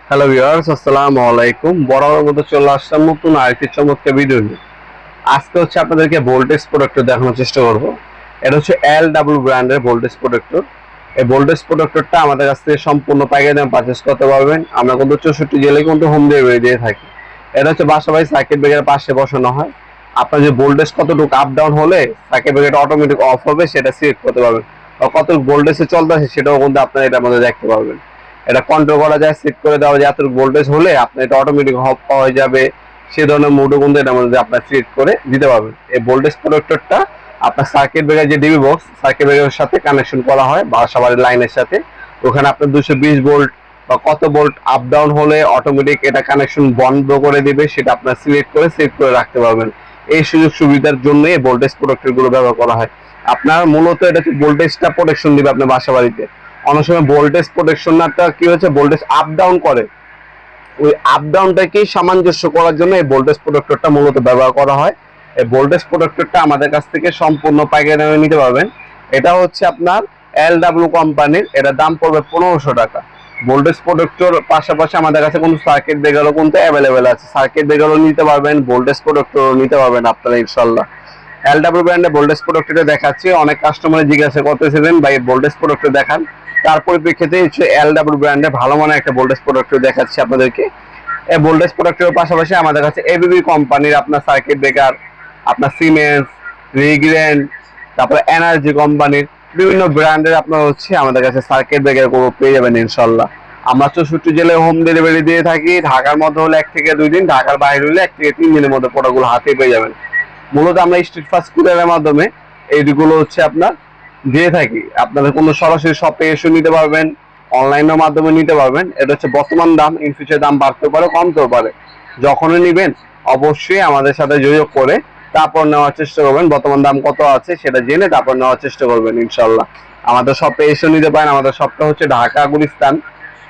Hello viewers, আসসালামু আলাইকুম। বরাবর মতো চলে আসলাম নতুন আরেকটি চমৎকার ভিডিও নিয়ে। আজকে হচ্ছে আপনাদেরকে ভোল্টেজ প্রোটেক্টর দেখানোর চেষ্টা করব। এটা হচ্ছে LW ব্র্যান্ডের ভোল্টেজ প্রোটেক্টর। এই ভোল্টেজ প্রোটেক্টরটা আমাদের কাছ থেকে সম্পূর্ণ পাইকারি দামে পারচেজ করতে পারবেন। আমরা কিন্তু 64 জেলায় কিন্তু হোম ডেলিভারি দিয়ে থাকি। এটা হচ্ছে বাসাবাড়ি সার্কিট ব্রেকারের পাশে বসানো হয়। আপনার যে ভোল্টেজ কতটুকু আপ ডাউন হলে সার্কিট ব্রেকারটা অটোমেটিক অফ হবে সেটা সিলেক্ট করতে পারবেন, বা কতটুকু ভোল্টেজে চলতেছে সেটাও কিন্তু আপনারা এটার মধ্যে দেখতে পারবেন। এটা কন্ট্রোল করা যায়, সেট করে দেওয়া যায় এতটুকু ভোল্টেজ হলে আপনার এটা অটোমেটিক অফ হয়ে যাবে। সে ধরনের মোডও কিন্তু এটার মধ্যে আপনার সিলেক্ট করে দিতে পারবেন। এই ভোল্টেজ প্রোটেক্টরটা আপনার সার্কিট ব্রেকার যে ডিবি বক্স সার্কিট ব্রেকারের সাথে কানেকশন করা হয় বাসাবাড়ির লাইনের সাথে। ওখানে আপনার 220 ভোল্ট বা কত ভোল্ট আপ ডাউন হলে অটোমেটিক এটা কানেকশন বন্ধ করে দিবে, সেটা আপনার সিলেক্ট করে সেভ করে রাখতে পারবেন। এই সুযোগ সুবিধার জন্য এই ভোল্টেজ প্রোটেক্টর গুলো ব্যবহার করা হয়। আপনার মূলত এটা ভোল্টেজটা প্রোটেকশন দিবে আপনার বাসা বাড়িতে। অনেক সময় ভোল্টেজ প্রোটেকশনটা কি হচ্ছে, ভোল্টেজ আপ ডাউন করে, ওই আপ ডাউনটাকে সামঞ্জস্য করার জন্য এই ভোল্টেজ প্রোটেক্টরটা মূলত ব্যবহার করা হয়। এই ভোল্টেজ প্রোটেক্টরটা আমাদের কাছ থেকে সম্পূর্ণ পাইকারি দামে নিতে পারবেন। এটা হচ্ছে আপনার LW কোম্পানির, এটার দাম পড়বে 1500 টাকা। ভোল্টেজ প্রোটেক্টর পাশাপাশি আমাদের কাছে কোনো সার্কিট ব্রেকারও কিন্তু অ্যাভেলেবেল আছে, সার্কিট ব্রেকারও নিতে পারবেন, ভোল্টেজ প্রোটেক্টরও নিতে পারবেন আপনারা ইনশাল্লাহ। LW ব্র্যান্ডের ভোল্টেজ প্রোটেক্টরটা দেখাচ্ছি। অনেক কাস্টমার জিজ্ঞাসা করতেছিলেন ভাই ভোল্টেজ প্রোটেক্টর দেখান, তার পরিপ্রেক্ষিতে হচ্ছে LW ব্র্যান্ডের ভালো মানের একটা ভোল্টেজ প্রোটেক্টর দেখাচ্ছি আপনাদেরকে। এই ভোল্টেজ প্রোটেক্টরের পাশাপাশি আমাদের কাছে ABB কোম্পানির আপনার সার্কিট ব্রেকার, আপনার সিমেন্স, রিগ্রেন্ড, তারপরে এনার্জি কোম্পানির বিভিন্ন ব্র্যান্ডের আপনার হচ্ছে আমাদের কাছে সার্কিট ব্রেকার গুলো পেয়ে যাবেন ইনশাল্লাহ। আমরা 64 জেলায় হোম ডেলিভারি দিয়ে থাকি। ঢাকার মধ্যে হলে 1 থেকে 2 দিন, ঢাকার বাইরে হলে 1 থেকে 3 দিনের মধ্যে প্রোডাক্টগুলো হাতে পেয়ে যাবেন। মূলত আমরা স্ট্রিট ফাস্ট কুরিয়ারের মাধ্যমে এইগুলো হচ্ছে আপনার দিয়ে থাকি। আপনাদের কোনো সরাসরি শপে এসে নিতে পারবেন, অনলাইনের মাধ্যমে নিতে পারবেন। এটা হচ্ছে বর্তমান দাম, ইন ফিউচার দাম বাড়তে পারে কমতেও পারে। যখনই নেবেন অবশ্যই আমাদের সাথে যোগাযোগ করে তারপর নেওয়ার চেষ্টা করবেন। বর্তমান দাম কত আছে সেটা জেনে তারপর নেওয়ার চেষ্টা করবেন ইনশাল্লাহ। আমাদের শপে এসে নিতে পারেন। আমাদের শপটা হচ্ছে ঢাকা গুলিস্তান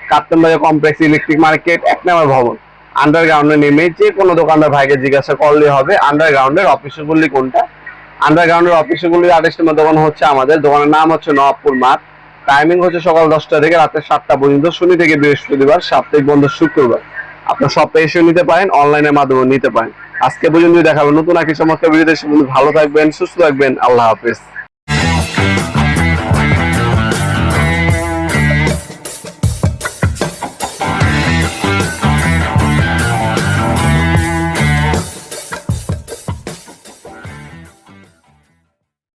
কাপ্তান বাজার কমপ্লেক্স ইলেকট্রিক মার্কেট 1 নম্বর ভবন। আন্ডারগ্রাউন্ডে নেমে যে কোনো দোকানদার ভাইকে জিজ্ঞাসা করলে হবে আন্ডারগ্রাউন্ডের অফিসগুলি কোনটা। আন্ডারগ্রাউন্ডের অফিসগুলির আদেশ নম্বর দোকান হচ্ছে আমাদের দোকানের নাম হচ্ছে নবাবপুর মাঠ। টাইমিং হচ্ছে সকাল 10টা থেকে রাতে 7টা পর্যন্ত, শনি থেকে বৃহস্পতিবার, সাপ্তাহিক বন্ধ শুক্রবার। আপনার শপে এসে নিতে পারেন, অনলাইনের মাধ্যমে নিতে পারেন। আজকে পর্যন্ত দেখাবেন নতুন একটি চমৎকার ভিডিও। ভালো থাকবেন, সুস্থ থাকবেন, আল্লাহ হাফেজ।